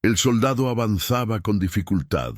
El soldado avanzaba con dificultad,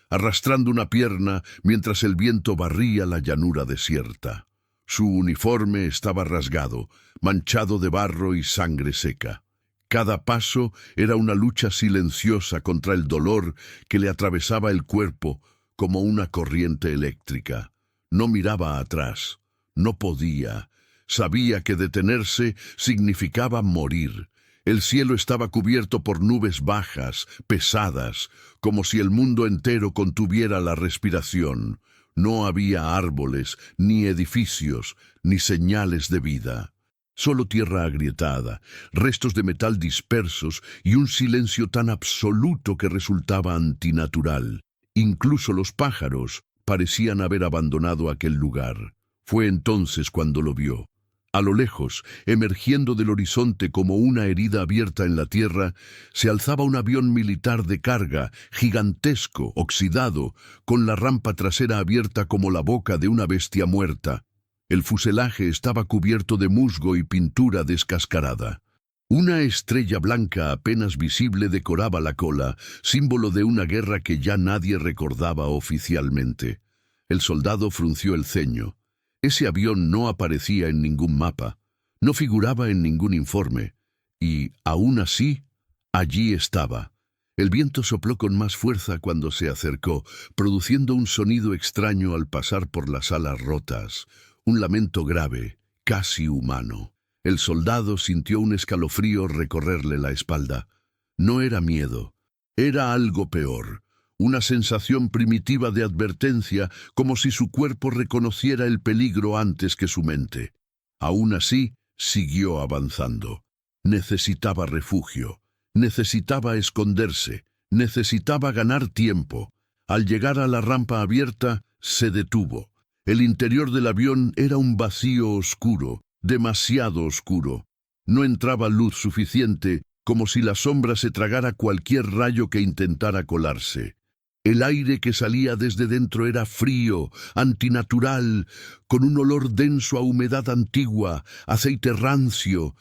arrastrando una pierna mientras el viento barría la llanura desierta. Su uniforme estaba rasgado, manchado de barro y sangre seca. Cada paso era una lucha silenciosa contra el dolor que le atravesaba el cuerpo como una corriente eléctrica. No miraba atrás, no podía. Sabía que detenerse significaba morir. El cielo estaba cubierto por nubes bajas, pesadas, como si el mundo entero contuviera la respiración. No había árboles, ni edificios, ni señales de vida. Solo tierra agrietada, restos de metal dispersos y un silencio tan absoluto que resultaba antinatural. Incluso los pájaros parecían haber abandonado aquel lugar. Fue entonces cuando lo vio. A lo lejos, emergiendo del horizonte como una herida abierta en la tierra, se alzaba un avión militar de carga, gigantesco, oxidado, con la rampa trasera abierta como la boca de una bestia muerta. El fuselaje estaba cubierto de musgo y pintura descascarada. Una estrella blanca apenas visible decoraba la cola, símbolo de una guerra que ya nadie recordaba oficialmente. El soldado frunció el ceño. Ese avión no aparecía en ningún mapa, no figuraba en ningún informe, y, aún así, allí estaba. El viento sopló con más fuerza cuando se acercó, produciendo un sonido extraño al pasar por las alas rotas, un lamento grave, casi humano. El soldado sintió un escalofrío recorrerle la espalda. No era miedo, era algo peor. Una sensación primitiva de advertencia, como si su cuerpo reconociera el peligro antes que su mente. Aún así, siguió avanzando. Necesitaba refugio, necesitaba esconderse, necesitaba ganar tiempo. Al llegar a la rampa abierta, se detuvo. El interior del avión era un vacío oscuro, demasiado oscuro. No entraba luz suficiente, como si la sombra se tragara cualquier rayo que intentara colarse. El aire que salía desde dentro era frío, antinatural, con un olor denso a humedad antigua, aceite rancio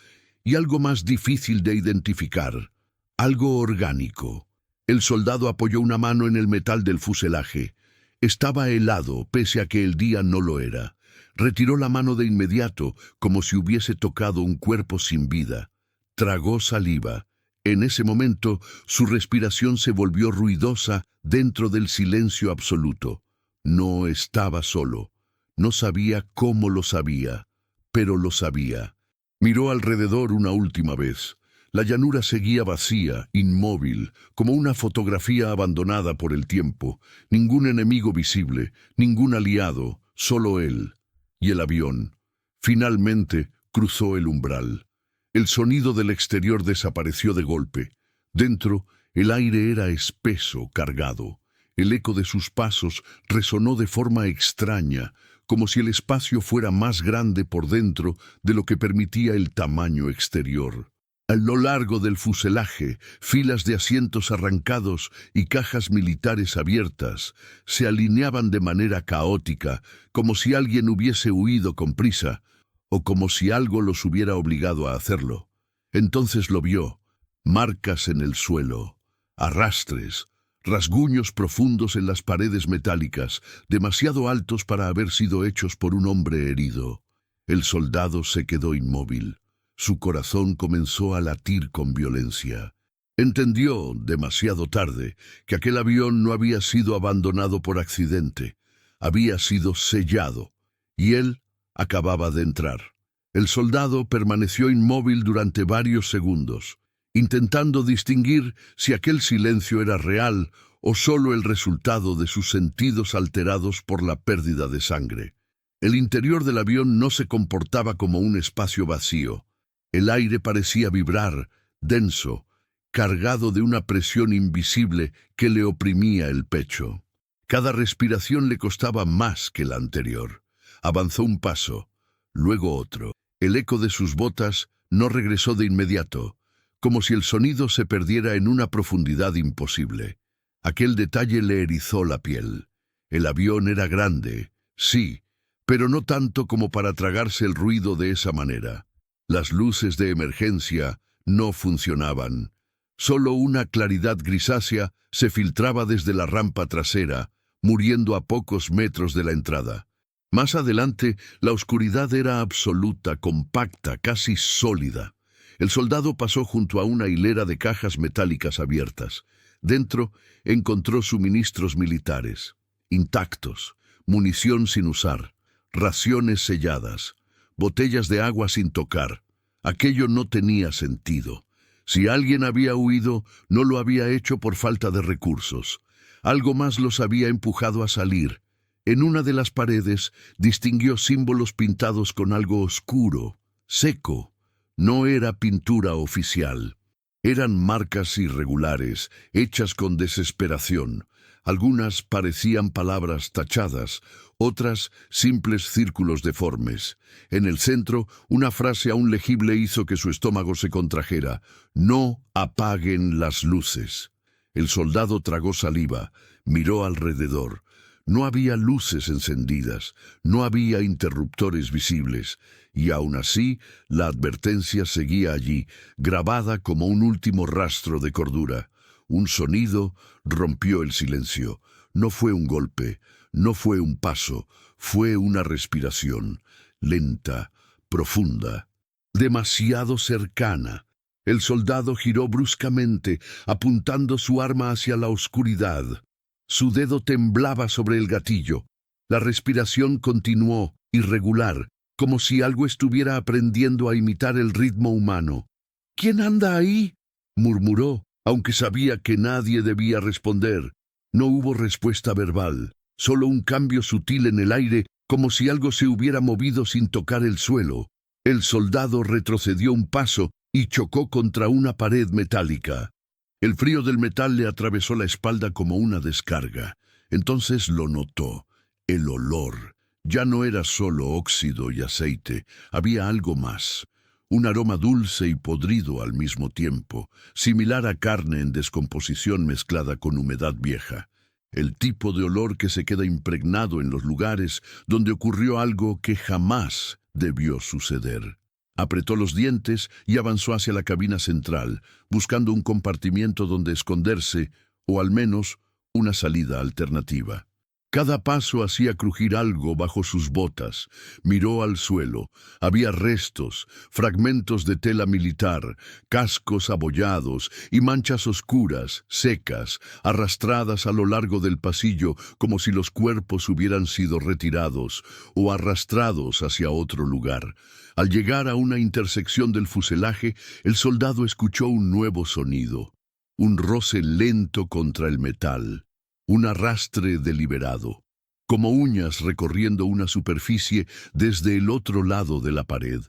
y algo más difícil de identificar, algo orgánico. El soldado apoyó una mano en el metal del fuselaje. Estaba helado, pese a que el día no lo era. Retiró la mano de inmediato, como si hubiese tocado un cuerpo sin vida. Tragó saliva. En ese momento, su respiración se volvió ruidosa dentro del silencio absoluto. No estaba solo. No sabía cómo lo sabía, pero lo sabía. Miró alrededor una última vez. La llanura seguía vacía, inmóvil, como una fotografía abandonada por el tiempo. Ningún enemigo visible, ningún aliado, solo él. Y el avión. Finalmente, cruzó el umbral. El sonido del exterior desapareció de golpe. Dentro, el aire era espeso, cargado. El eco de sus pasos resonó de forma extraña, como si el espacio fuera más grande por dentro de lo que permitía el tamaño exterior. A lo largo del fuselaje, filas de asientos arrancados y cajas militares abiertas se alineaban de manera caótica, como si alguien hubiese huido con prisa, o como si algo los hubiera obligado a hacerlo. Entonces lo vio, marcas en el suelo, arrastres, rasguños profundos en las paredes metálicas, demasiado altos para haber sido hechos por un hombre herido. El soldado se quedó inmóvil. Su corazón comenzó a latir con violencia. Entendió, demasiado tarde, que aquel avión no había sido abandonado por accidente. Había sido sellado, y él acababa de entrar. El soldado permaneció inmóvil durante varios segundos, intentando distinguir si aquel silencio era real o solo el resultado de sus sentidos alterados por la pérdida de sangre. El interior del avión no se comportaba como un espacio vacío. El aire parecía vibrar, denso, cargado de una presión invisible que le oprimía el pecho. Cada respiración le costaba más que la anterior. Avanzó un paso, luego otro. El eco de sus botas no regresó de inmediato, como si el sonido se perdiera en una profundidad imposible. Aquel detalle le erizó la piel. El avión era grande, sí, pero no tanto como para tragarse el ruido de esa manera. Las luces de emergencia no funcionaban. Solo una claridad grisácea se filtraba desde la rampa trasera, muriendo a pocos metros de la entrada. Más adelante, la oscuridad era absoluta, compacta, casi sólida. El soldado pasó junto a una hilera de cajas metálicas abiertas. Dentro encontró suministros militares, intactos, munición sin usar, raciones selladas, botellas de agua sin tocar. Aquello no tenía sentido. Si alguien había huido, no lo había hecho por falta de recursos. Algo más los había empujado a salir. En una de las paredes distinguió símbolos pintados con algo oscuro, seco. No era pintura oficial. Eran marcas irregulares, hechas con desesperación. Algunas parecían palabras tachadas, otras simples círculos deformes. En el centro, una frase aún legible hizo que su estómago se contrajera. «No apaguen las luces». El soldado tragó saliva, miró alrededor. No había luces encendidas, no había interruptores visibles, y aún así la advertencia seguía allí, grabada como un último rastro de cordura. Un sonido rompió el silencio. No fue un golpe, no fue un paso, fue una respiración, lenta, profunda, demasiado cercana. El soldado giró bruscamente, apuntando su arma hacia la oscuridad. Su dedo temblaba sobre el gatillo. La respiración continuó, irregular, como si algo estuviera aprendiendo a imitar el ritmo humano. «¿Quién anda ahí?», murmuró, aunque sabía que nadie debía responder. No hubo respuesta verbal, solo un cambio sutil en el aire, como si algo se hubiera movido sin tocar el suelo. El soldado retrocedió un paso y chocó contra una pared metálica. El frío del metal le atravesó la espalda como una descarga. Entonces lo notó. El olor. Ya no era solo óxido y aceite, había algo más. Un aroma dulce y podrido al mismo tiempo, similar a carne en descomposición mezclada con humedad vieja. El tipo de olor que se queda impregnado en los lugares donde ocurrió algo que jamás debió suceder. Apretó los dientes y avanzó hacia la cabina central, buscando un compartimiento donde esconderse, o al menos una salida alternativa. Cada paso hacía crujir algo bajo sus botas. Miró al suelo. Había restos, fragmentos de tela militar, cascos abollados y manchas oscuras, secas, arrastradas a lo largo del pasillo como si los cuerpos hubieran sido retirados o arrastrados hacia otro lugar. Al llegar a una intersección del fuselaje, el soldado escuchó un nuevo sonido. Un roce lento contra el metal. Un arrastre deliberado, como uñas recorriendo una superficie desde el otro lado de la pared.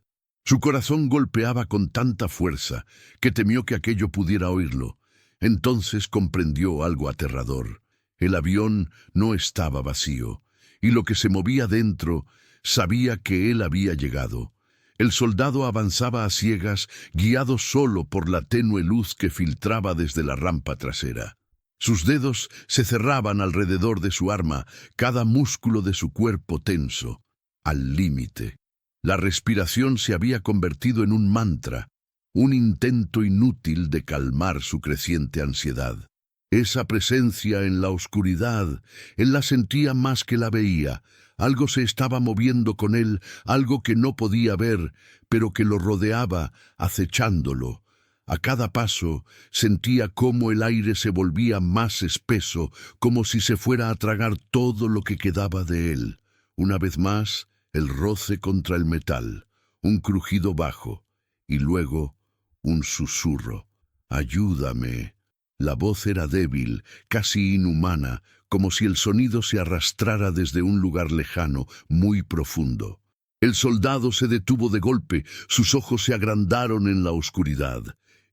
Su corazón golpeaba con tanta fuerza que temió que aquello pudiera oírlo. Entonces comprendió algo aterrador. El avión no estaba vacío, y lo que se movía dentro sabía que él había llegado. El soldado avanzaba a ciegas, guiado solo por la tenue luz que filtraba desde la rampa trasera. Sus dedos se cerraban alrededor de su arma, cada músculo de su cuerpo tenso, al límite. La respiración se había convertido en un mantra, un intento inútil de calmar su creciente ansiedad. Esa presencia en la oscuridad, él la sentía más que la veía. Algo se estaba moviendo con él, algo que no podía ver, pero que lo rodeaba, acechándolo. A cada paso sentía cómo el aire se volvía más espeso, como si se fuera a tragar todo lo que quedaba de él. Una vez más, el roce contra el metal, un crujido bajo, y luego un susurro. «Ayúdame». La voz era débil, casi inhumana, como si el sonido se arrastrara desde un lugar lejano, muy profundo. El soldado se detuvo de golpe, sus ojos se agrandaron en la oscuridad.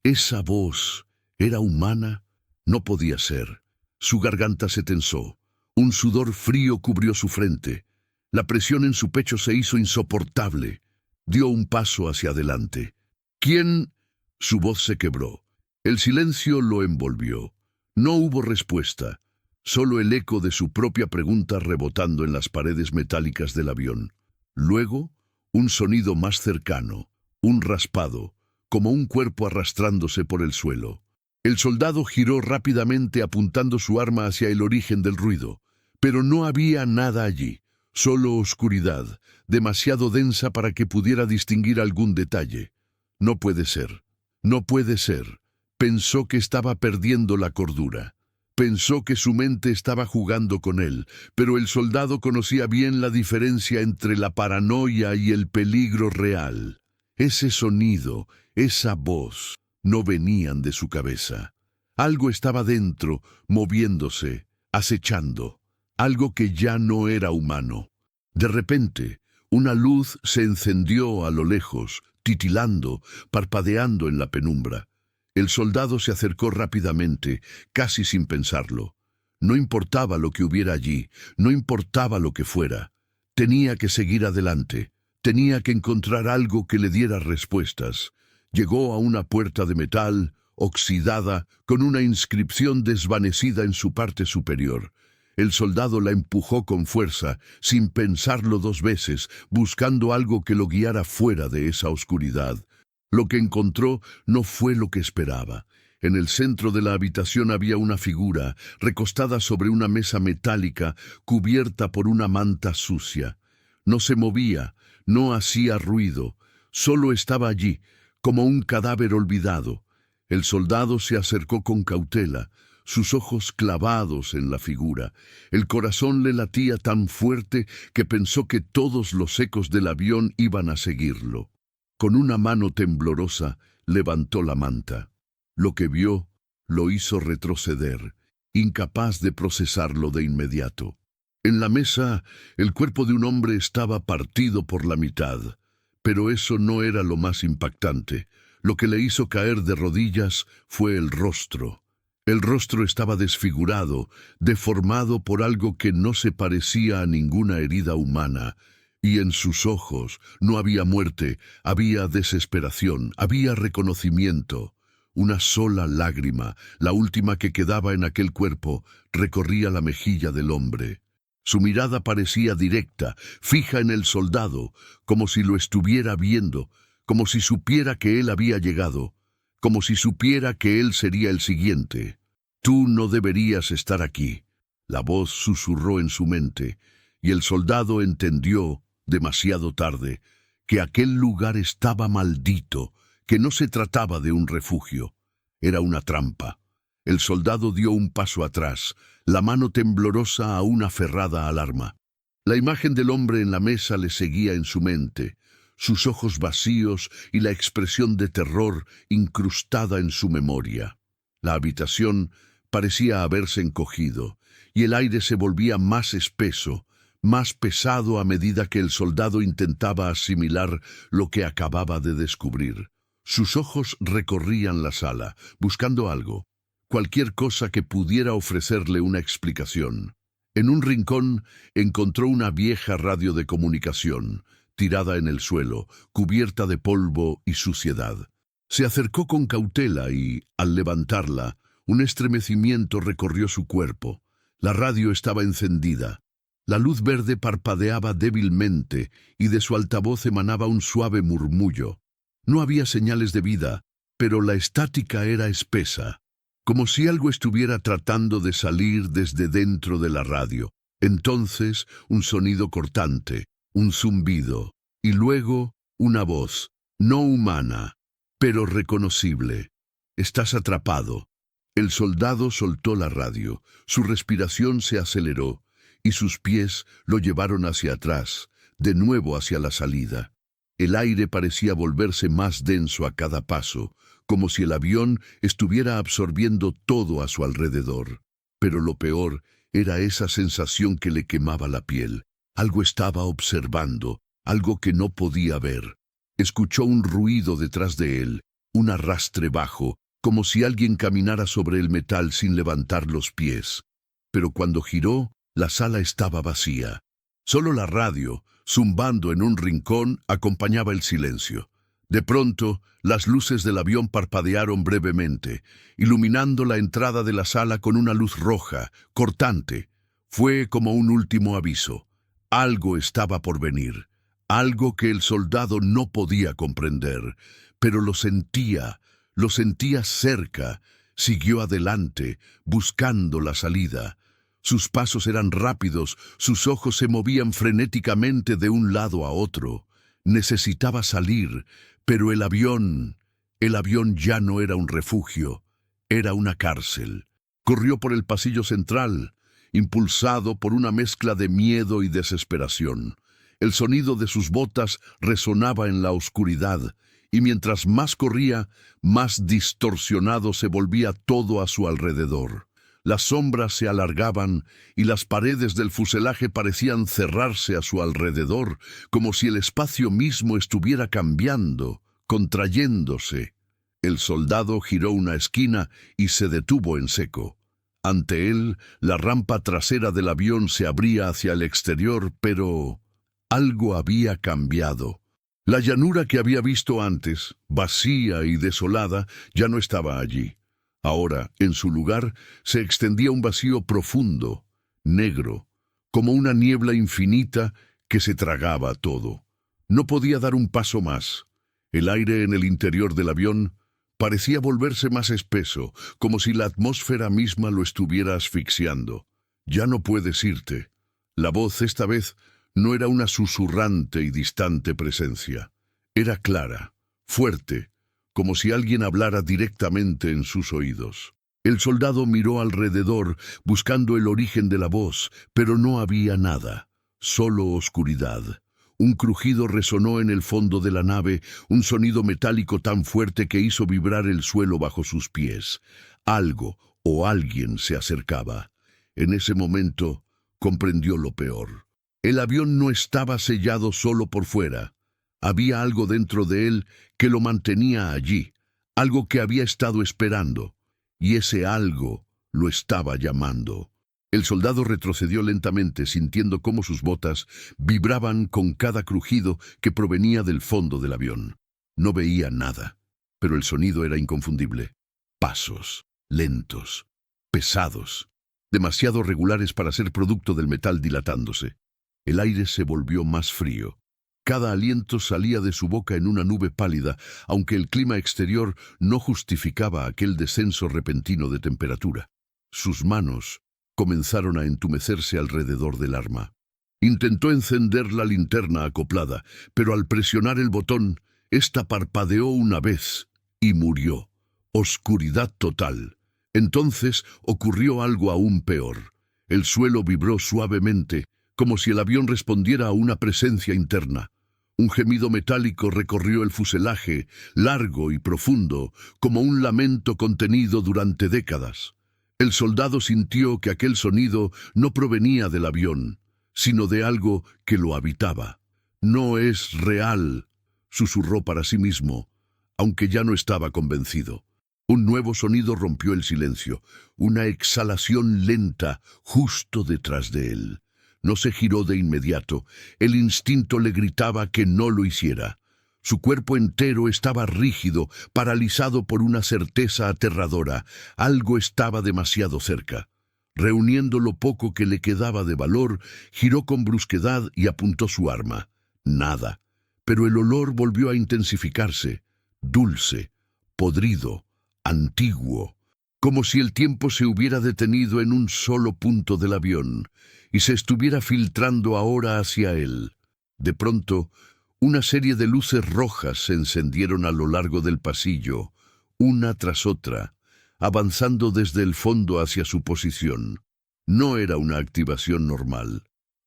¿Esa voz era humana? No podía ser. Su garganta se tensó. Un sudor frío cubrió su frente. La presión en su pecho se hizo insoportable. Dio un paso hacia adelante. ¿Quién? Su voz se quebró. El silencio lo envolvió. No hubo respuesta, solo el eco de su propia pregunta rebotando en las paredes metálicas del avión. Luego, un sonido más cercano, un raspado, como un cuerpo arrastrándose por el suelo. El soldado giró rápidamente apuntando su arma hacia el origen del ruido, pero no había nada allí, solo oscuridad, demasiado densa para que pudiera distinguir algún detalle. No puede ser, no puede ser. Pensó que estaba perdiendo la cordura. Pensó que su mente estaba jugando con él, pero el soldado conocía bien la diferencia entre la paranoia y el peligro real. Ese sonido, esa voz, no venían de su cabeza. Algo estaba dentro, moviéndose, acechando, algo que ya no era humano. De repente, una luz se encendió a lo lejos, titilando, parpadeando en la penumbra. El soldado se acercó rápidamente, casi sin pensarlo. No importaba lo que hubiera allí, no importaba lo que fuera. Tenía que seguir adelante, tenía que encontrar algo que le diera respuestas. Llegó a una puerta de metal, oxidada, con una inscripción desvanecida en su parte superior. El soldado la empujó con fuerza, sin pensarlo dos veces, buscando algo que lo guiara fuera de esa oscuridad. Lo que encontró no fue lo que esperaba. En el centro de la habitación había una figura, recostada sobre una mesa metálica, cubierta por una manta sucia. No se movía, no hacía ruido, solo estaba allí, como un cadáver olvidado. El soldado se acercó con cautela, sus ojos clavados en la figura. El corazón le latía tan fuerte que pensó que todos los ecos del avión iban a seguirlo. Con una mano temblorosa, levantó la manta. Lo que vio lo hizo retroceder, incapaz de procesarlo de inmediato. En la mesa, el cuerpo de un hombre estaba partido por la mitad, pero eso no era lo más impactante. Lo que le hizo caer de rodillas fue el rostro. El rostro estaba desfigurado, deformado por algo que no se parecía a ninguna herida humana, y en sus ojos no había muerte, había desesperación, había reconocimiento. Una sola lágrima, la última que quedaba en aquel cuerpo, recorría la mejilla del hombre. Su mirada parecía directa, fija en el soldado, como si lo estuviera viendo, como si supiera que él había llegado, como si supiera que él sería el siguiente. «Tú no deberías estar aquí», la voz susurró en su mente, y el soldado entendió, demasiado tarde, que aquel lugar estaba maldito, que no se trataba de un refugio. Era una trampa. El soldado dio un paso atrás, la mano temblorosa aún aferrada al arma. La imagen del hombre en la mesa le seguía en su mente, sus ojos vacíos y la expresión de terror incrustada en su memoria. La habitación parecía haberse encogido, y el aire se volvía más espeso, más pesado a medida que el soldado intentaba asimilar lo que acababa de descubrir. Sus ojos recorrían la sala, buscando algo, cualquier cosa que pudiera ofrecerle una explicación. En un rincón encontró una vieja radio de comunicación, tirada en el suelo, cubierta de polvo y suciedad. Se acercó con cautela y, al levantarla, un estremecimiento recorrió su cuerpo. La radio estaba encendida. La luz verde parpadeaba débilmente y de su altavoz emanaba un suave murmullo. No había señales de vida, pero la estática era espesa, como si algo estuviera tratando de salir desde dentro de la radio. Entonces, un sonido cortante, un zumbido, y luego una voz, no humana, pero reconocible. «Estás atrapado». El soldado soltó la radio, su respiración se aceleró, y sus pies lo llevaron hacia atrás, de nuevo hacia la salida. El aire parecía volverse más denso a cada paso, como si el avión estuviera absorbiendo todo a su alrededor. Pero lo peor era esa sensación que le quemaba la piel. Algo estaba observando, algo que no podía ver. Escuchó un ruido detrás de él, un arrastre bajo, como si alguien caminara sobre el metal sin levantar los pies. Pero cuando giró, la sala estaba vacía. Solo la radio, zumbando en un rincón, acompañaba el silencio. De pronto, las luces del avión parpadearon brevemente, iluminando la entrada de la sala con una luz roja, cortante. Fue como un último aviso. Algo estaba por venir, algo que el soldado no podía comprender, pero lo sentía cerca, Siguió adelante, buscando la salida. Sus pasos eran rápidos, sus ojos se movían frenéticamente de un lado a otro. Necesitaba salir, pero el avión ya no era un refugio, era una cárcel. Corrió por el pasillo central, impulsado por una mezcla de miedo y desesperación. El sonido de sus botas resonaba en la oscuridad, y mientras más corría, más distorsionado se volvía todo a su alrededor. Las sombras se alargaban y las paredes del fuselaje parecían cerrarse a su alrededor, como si el espacio mismo estuviera cambiando, contrayéndose. El soldado giró una esquina y se detuvo en seco. Ante él, la rampa trasera del avión se abría hacia el exterior, pero algo había cambiado. La llanura que había visto antes, vacía y desolada, ya no estaba allí. Ahora, en su lugar, se extendía un vacío profundo, negro, como una niebla infinita que se tragaba todo. No podía dar un paso más. El aire en el interior del avión parecía volverse más espeso, como si la atmósfera misma lo estuviera asfixiando. «Ya no puedes irte». La voz, esta vez, no era una susurrante y distante presencia. Era clara, fuerte, como si alguien hablara directamente en sus oídos. El soldado miró alrededor, buscando el origen de la voz, pero no había nada, solo oscuridad. Un crujido resonó en el fondo de la nave, un sonido metálico tan fuerte que hizo vibrar el suelo bajo sus pies. Algo o alguien se acercaba. En ese momento comprendió lo peor. El avión no estaba sellado solo por fuera. Había algo dentro de él que lo mantenía allí, algo que había estado esperando, y ese algo lo estaba llamando. El soldado retrocedió lentamente, sintiendo cómo sus botas vibraban con cada crujido que provenía del fondo del avión. No veía nada, pero el sonido era inconfundible. Pasos, lentos, pesados, demasiado regulares para ser producto del metal dilatándose. El aire se volvió más frío. Cada aliento salía de su boca en una nube pálida, aunque el clima exterior no justificaba aquel descenso repentino de temperatura. Sus manos comenzaron a entumecerse alrededor del arma. Intentó encender la linterna acoplada, pero al presionar el botón, ésta parpadeó una vez y murió. Oscuridad total. Entonces ocurrió algo aún peor. El suelo vibró suavemente, como si el avión respondiera a una presencia interna. Un gemido metálico recorrió el fuselaje, largo y profundo, como un lamento contenido durante décadas. El soldado sintió que aquel sonido no provenía del avión, sino de algo que lo habitaba. «No es real», susurró para sí mismo, aunque ya no estaba convencido. Un nuevo sonido rompió el silencio, una exhalación lenta justo detrás de él. No se giró de inmediato. El instinto le gritaba que no lo hiciera. Su cuerpo entero estaba rígido, paralizado por una certeza aterradora. Algo estaba demasiado cerca. Reuniendo lo poco que le quedaba de valor, giró con brusquedad y apuntó su arma. Nada. Pero el olor volvió a intensificarse. Dulce, podrido, antiguo. Como si el tiempo se hubiera detenido en un solo punto del avión y se estuviera filtrando ahora hacia él. De pronto, una serie de luces rojas se encendieron a lo largo del pasillo, una tras otra, avanzando desde el fondo hacia su posición. No era una activación normal.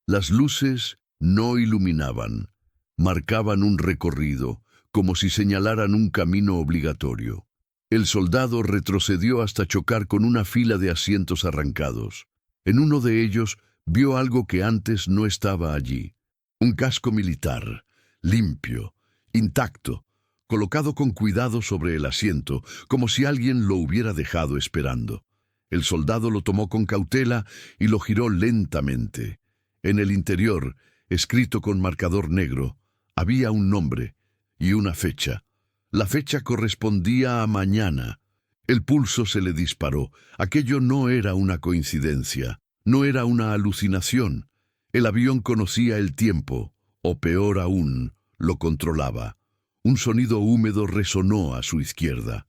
Las luces no iluminaban, marcaban un recorrido, como si señalaran un camino obligatorio. El soldado retrocedió hasta chocar con una fila de asientos arrancados. En uno de ellos vio algo que antes no estaba allí. Un casco militar, limpio, intacto, colocado con cuidado sobre el asiento, como si alguien lo hubiera dejado esperando. El soldado lo tomó con cautela y lo giró lentamente. En el interior, escrito con marcador negro, había un nombre y una fecha. La fecha correspondía a mañana. El pulso se le disparó. Aquello no era una coincidencia, no era una alucinación. El avión conocía el tiempo, o peor aún, lo controlaba. Un sonido húmedo resonó a su izquierda.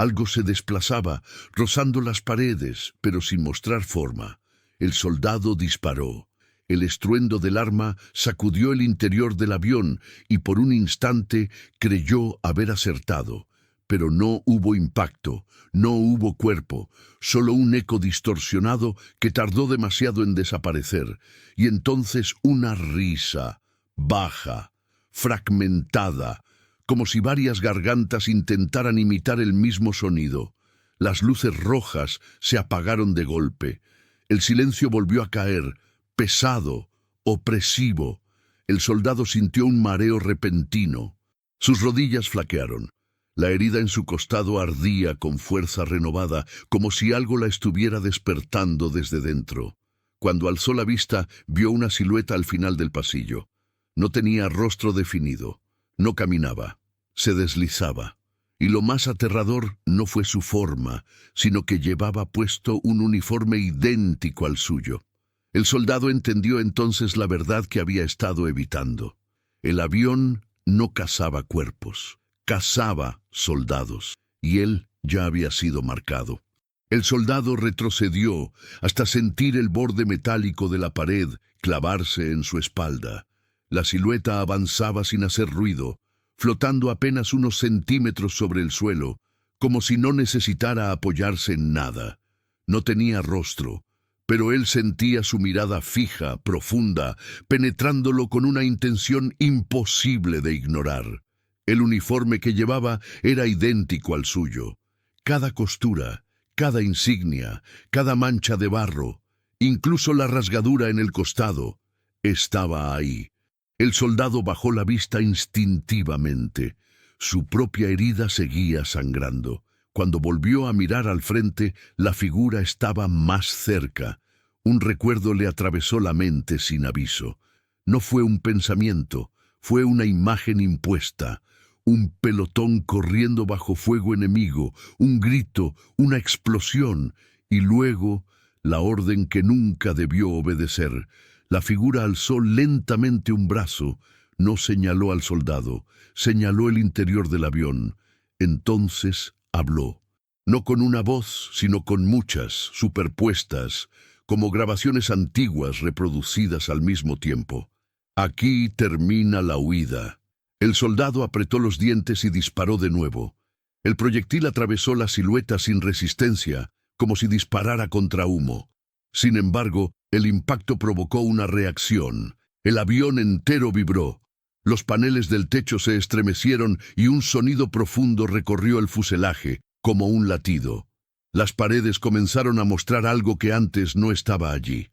Algo se desplazaba, rozando las paredes, pero sin mostrar forma. El soldado disparó. El estruendo del arma sacudió el interior del avión y por un instante creyó haber acertado. Pero no hubo impacto, no hubo cuerpo, solo un eco distorsionado que tardó demasiado en desaparecer, y entonces una risa, baja, fragmentada, como si varias gargantas intentaran imitar el mismo sonido. Las luces rojas se apagaron de golpe. El silencio volvió a caer, pesado, opresivo. El soldado sintió un mareo repentino. Sus rodillas flaquearon. La herida en su costado ardía con fuerza renovada, como si algo la estuviera despertando desde dentro. Cuando alzó la vista, vio una silueta al final del pasillo. No tenía rostro definido. No caminaba. Se deslizaba. Y lo más aterrador no fue su forma, sino que llevaba puesto un uniforme idéntico al suyo. El soldado entendió entonces la verdad que había estado evitando. El avión no cazaba cuerpos, cazaba soldados, y él ya había sido marcado. El soldado retrocedió hasta sentir el borde metálico de la pared clavarse en su espalda. La silueta avanzaba sin hacer ruido, flotando apenas unos centímetros sobre el suelo, como si no necesitara apoyarse en nada. No tenía rostro, pero él sentía su mirada fija, profunda, penetrándolo con una intención imposible de ignorar. El uniforme que llevaba era idéntico al suyo. Cada costura, cada insignia, cada mancha de barro, incluso la rasgadura en el costado, estaba ahí. El soldado bajó la vista instintivamente. Su propia herida seguía sangrando. Cuando volvió a mirar al frente, la figura estaba más cerca. Un recuerdo le atravesó la mente sin aviso. No fue un pensamiento, fue una imagen impuesta. Un pelotón corriendo bajo fuego enemigo, un grito, una explosión, y luego la orden que nunca debió obedecer. La figura alzó lentamente un brazo, no señaló al soldado, señaló el interior del avión. Entonces habló, no con una voz, sino con muchas, superpuestas, como grabaciones antiguas reproducidas al mismo tiempo. Aquí termina la huida. El soldado apretó los dientes y disparó de nuevo. El proyectil atravesó la silueta sin resistencia, como si disparara contra humo. Sin embargo, el impacto provocó una reacción. El avión entero vibró. Los paneles del techo se estremecieron y un sonido profundo recorrió el fuselaje, como un latido. Las paredes comenzaron a mostrar algo que antes no estaba allí.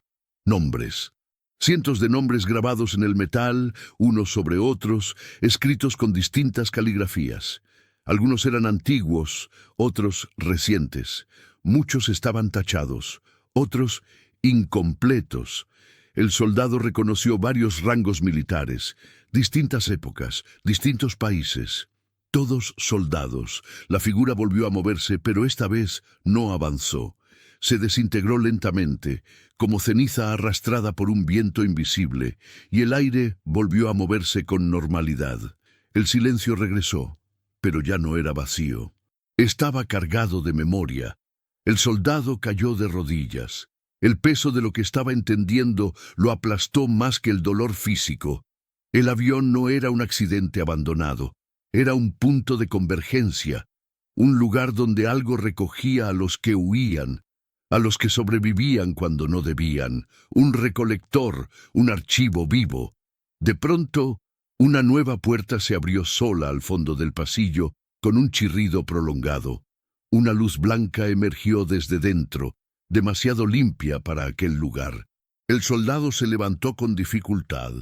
Nombres. Cientos de nombres grabados en el metal, unos sobre otros, escritos con distintas caligrafías. Algunos eran antiguos, otros recientes. Muchos estaban tachados, otros incompletos. El soldado reconoció varios rangos militares, distintas épocas, distintos países. Todos soldados. La figura volvió a moverse, pero esta vez no avanzó. Se desintegró lentamente, como ceniza arrastrada por un viento invisible, y el aire volvió a moverse con normalidad. El silencio regresó, pero ya no era vacío. Estaba cargado de memoria. El soldado cayó de rodillas. El peso de lo que estaba entendiendo lo aplastó más que el dolor físico. El avión no era un accidente abandonado. Era un punto de convergencia, un lugar donde algo recogía a los que huían, a los que sobrevivían cuando no debían, un recolector, un archivo vivo. De pronto, una nueva puerta se abrió sola al fondo del pasillo, con un chirrido prolongado. Una luz blanca emergió desde dentro, demasiado limpia para aquel lugar. El soldado se levantó con dificultad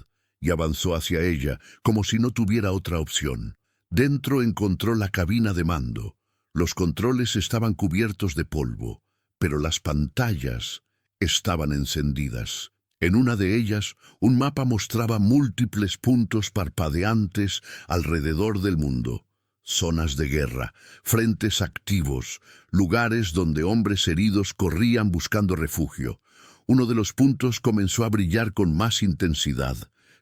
y avanzó hacia ella, como si no tuviera otra opción. Dentro encontró la cabina de mando. Los controles estaban cubiertos de polvo, pero las pantallas estaban encendidas. En una de ellas, un mapa mostraba múltiples puntos parpadeantes alrededor del mundo. Zonas de guerra, frentes activos, lugares donde hombres heridos corrían buscando refugio. Uno de los puntos comenzó a brillar con más intensidad.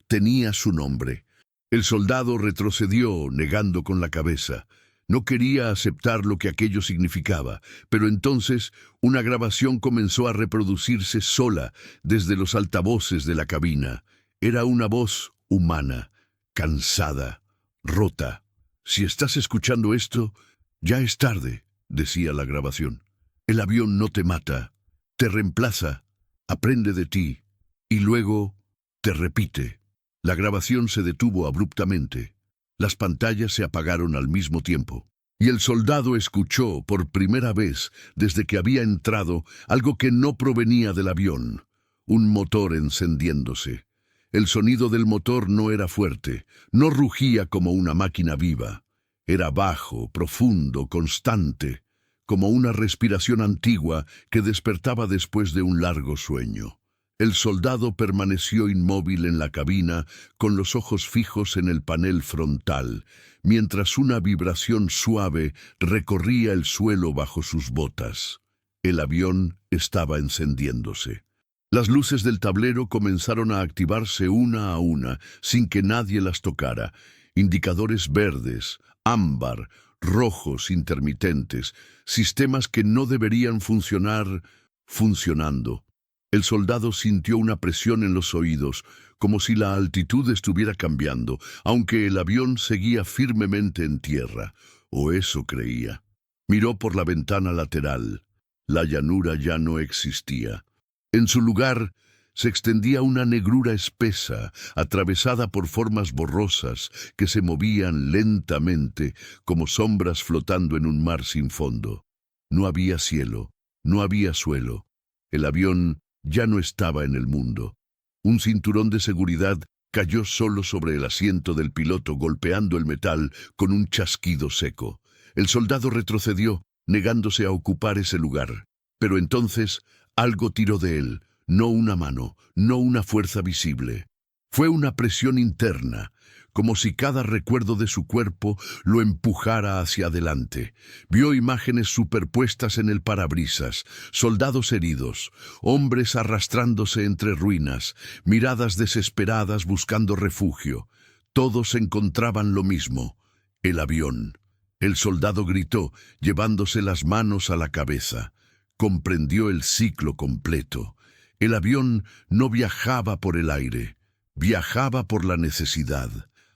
Tenía su nombre. El soldado retrocedió, negando con la cabeza. No quería aceptar lo que aquello significaba, pero entonces una grabación comenzó a reproducirse sola desde los altavoces de la cabina. Era una voz humana, cansada, rota. «Si estás escuchando esto, ya es tarde», decía la grabación. «El avión no te mata, te reemplaza, aprende de ti, y luego te repite». La grabación se detuvo abruptamente. Las pantallas se apagaron al mismo tiempo, y el soldado escuchó por primera vez desde que había entrado algo que no provenía del avión: un motor encendiéndose. El sonido del motor no era fuerte, no rugía como una máquina viva. Era bajo, profundo, constante, como una respiración antigua que despertaba después de un largo sueño. El soldado permaneció inmóvil en la cabina, con los ojos fijos en el panel frontal, mientras una vibración suave recorría el suelo bajo sus botas. El avión estaba encendiéndose. Las luces del tablero comenzaron a activarse una a una, sin que nadie las tocara. Indicadores verdes, ámbar, rojos intermitentes, sistemas que no deberían funcionar, funcionando. El soldado sintió una presión en los oídos, como si la altitud estuviera cambiando, aunque el avión seguía firmemente en tierra, o eso creía. Miró por la ventana lateral. La llanura ya no existía. En su lugar se extendía una negrura espesa, atravesada por formas borrosas que se movían lentamente como sombras flotando en un mar sin fondo. No había cielo, no había suelo. El avión ya no estaba en el mundo. Un cinturón de seguridad cayó solo sobre el asiento del piloto, golpeando el metal con un chasquido seco. El soldado retrocedió, negándose a ocupar ese lugar. Pero entonces algo tiró de él, no una mano, no una fuerza visible. Fue una presión interna, como si cada recuerdo de su cuerpo lo empujara hacia adelante. Vio imágenes superpuestas en el parabrisas, soldados heridos, hombres arrastrándose entre ruinas, miradas desesperadas buscando refugio. Todos encontraban lo mismo: el avión. El soldado gritó, llevándose las manos a la cabeza. Comprendió el ciclo completo. El avión no viajaba por el aire, viajaba por la necesidad.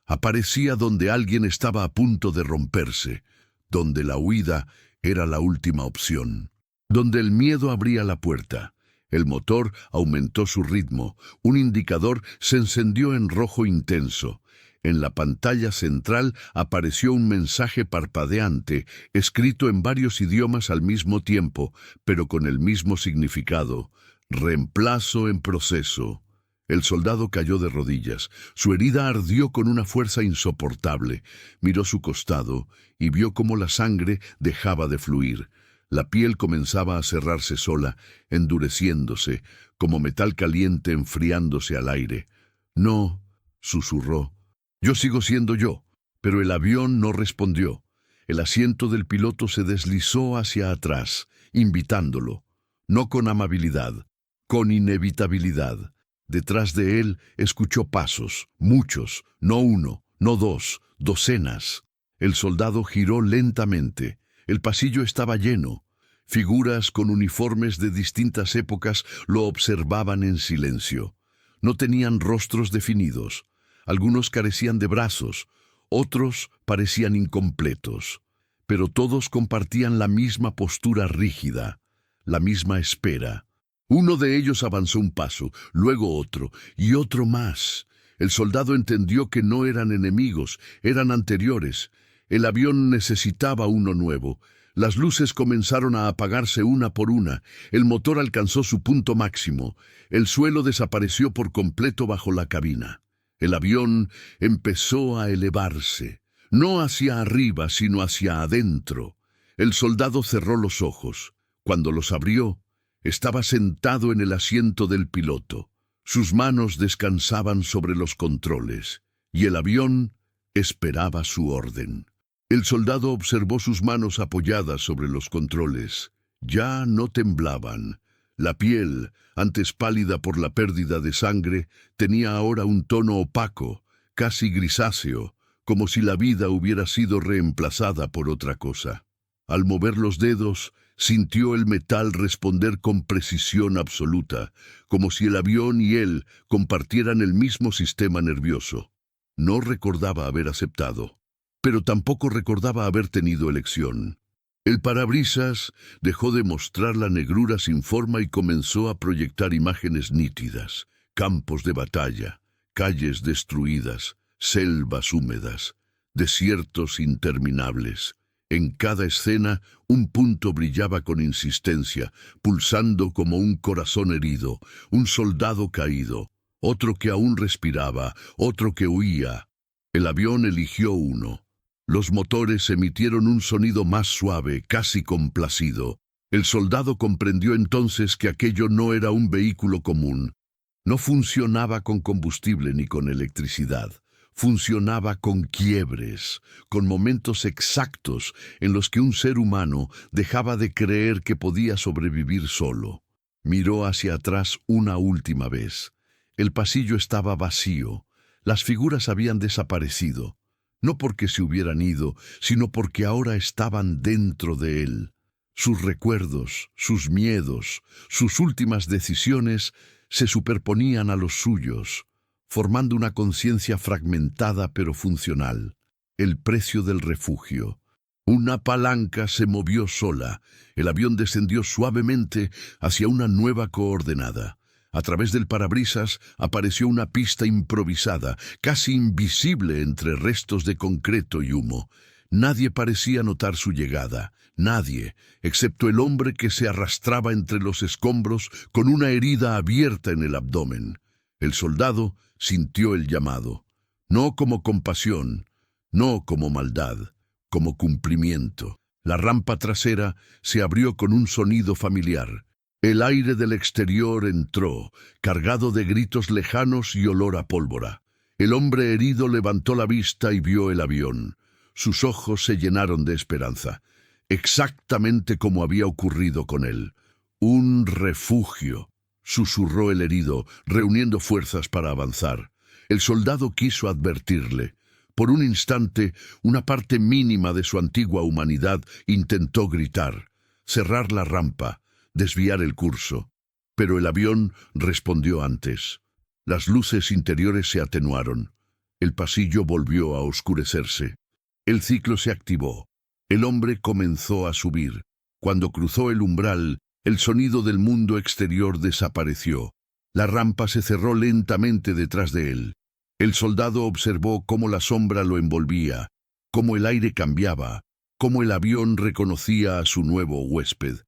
Aparecía donde alguien estaba a punto de romperse, donde la huida era la última opción, donde el miedo abría la puerta. El motor aumentó su ritmo, un indicador se encendió en rojo intenso. En la pantalla central apareció un mensaje parpadeante, escrito en varios idiomas al mismo tiempo, pero con el mismo significado: reemplazo en proceso. El soldado cayó de rodillas. Su herida ardió con una fuerza insoportable. Miró su costado y vio cómo la sangre dejaba de fluir. La piel comenzaba a cerrarse sola, endureciéndose, como metal caliente enfriándose al aire. «No», susurró. «Yo sigo siendo yo». Pero el avión no respondió. El asiento del piloto se deslizó hacia atrás, invitándolo. No con amabilidad, con inevitabilidad. Detrás de él escuchó pasos, muchos, no uno, no dos, docenas. El soldado giró lentamente. El pasillo estaba lleno. Figuras con uniformes de distintas épocas lo observaban en silencio. No tenían rostros definidos. Algunos carecían de brazos, otros parecían incompletos. Pero todos compartían la misma postura rígida, la misma espera. Uno de ellos avanzó un paso, luego otro, y otro más. El soldado entendió que no eran enemigos, eran anteriores. El avión necesitaba uno nuevo. Las luces comenzaron a apagarse una por una. El motor alcanzó su punto máximo. El suelo desapareció por completo bajo la cabina. El avión empezó a elevarse, no hacia arriba, sino hacia adentro. El soldado cerró los ojos. Cuando los abrió, estaba sentado en el asiento del piloto. Sus manos descansaban sobre los controles, y el avión esperaba su orden. El soldado observó sus manos apoyadas sobre los controles. Ya no temblaban. La piel, antes pálida por la pérdida de sangre, tenía ahora un tono opaco, casi grisáceo, como si la vida hubiera sido reemplazada por otra cosa. Al mover los dedos, sintió el metal responder con precisión absoluta, como si el avión y él compartieran el mismo sistema nervioso. No recordaba haber aceptado, pero tampoco recordaba haber tenido elección. El parabrisas dejó de mostrar la negrura sin forma y comenzó a proyectar imágenes nítidas, campos de batalla, calles destruidas, selvas húmedas, desiertos interminables. En cada escena, un punto brillaba con insistencia, pulsando como un corazón herido, un soldado caído, otro que aún respiraba, otro que huía. El avión eligió uno. Los motores emitieron un sonido más suave, casi complacido. El soldado comprendió entonces que aquello no era un vehículo común. No funcionaba con combustible ni con electricidad. Funcionaba con quiebres, con momentos exactos en los que un ser humano dejaba de creer que podía sobrevivir solo. Miró hacia atrás una última vez. El pasillo estaba vacío. Las figuras habían desaparecido. No porque se hubieran ido, sino porque ahora estaban dentro de él. Sus recuerdos, sus miedos, sus últimas decisiones se superponían a los suyos, formando una conciencia fragmentada pero funcional. El precio del refugio. Una palanca se movió sola. El avión descendió suavemente hacia una nueva coordenada. A través del parabrisas apareció una pista improvisada, casi invisible entre restos de concreto y humo. Nadie parecía notar su llegada. Nadie, excepto el hombre que se arrastraba entre los escombros con una herida abierta en el abdomen. El soldado sintió el llamado, no como compasión, no como maldad, como cumplimiento. La rampa trasera se abrió con un sonido familiar. El aire del exterior entró, cargado de gritos lejanos y olor a pólvora. El hombre herido levantó la vista y vio el avión. Sus ojos se llenaron de esperanza, exactamente como había ocurrido con él. Un refugio, susurró el herido, reuniendo fuerzas para avanzar. El soldado quiso advertirle. Por un instante, una parte mínima de su antigua humanidad intentó gritar, cerrar la rampa, desviar el curso. Pero el avión respondió antes. Las luces interiores se atenuaron. El pasillo volvió a oscurecerse. El ciclo se activó. El hombre comenzó a subir. Cuando cruzó el umbral, el sonido del mundo exterior desapareció. La rampa se cerró lentamente detrás de él. El soldado observó cómo la sombra lo envolvía, cómo el aire cambiaba, cómo el avión reconocía a su nuevo huésped.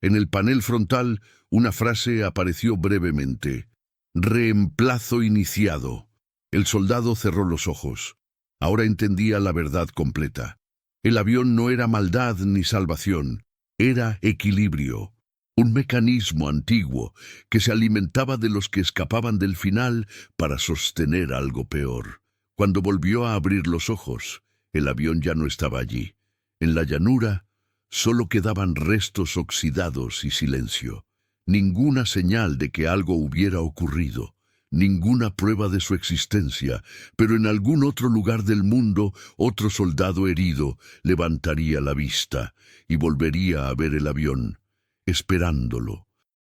En el panel frontal, una frase apareció brevemente. Reemplazo iniciado. El soldado cerró los ojos. Ahora entendía la verdad completa. El avión no era maldad ni salvación, era equilibrio. Un mecanismo antiguo que se alimentaba de los que escapaban del final para sostener algo peor. Cuando volvió a abrir los ojos, el avión ya no estaba allí. En la llanura solo quedaban restos oxidados y silencio. Ninguna señal de que algo hubiera ocurrido, ninguna prueba de su existencia, pero en algún otro lugar del mundo otro soldado herido levantaría la vista y volvería a ver el avión, esperándolo.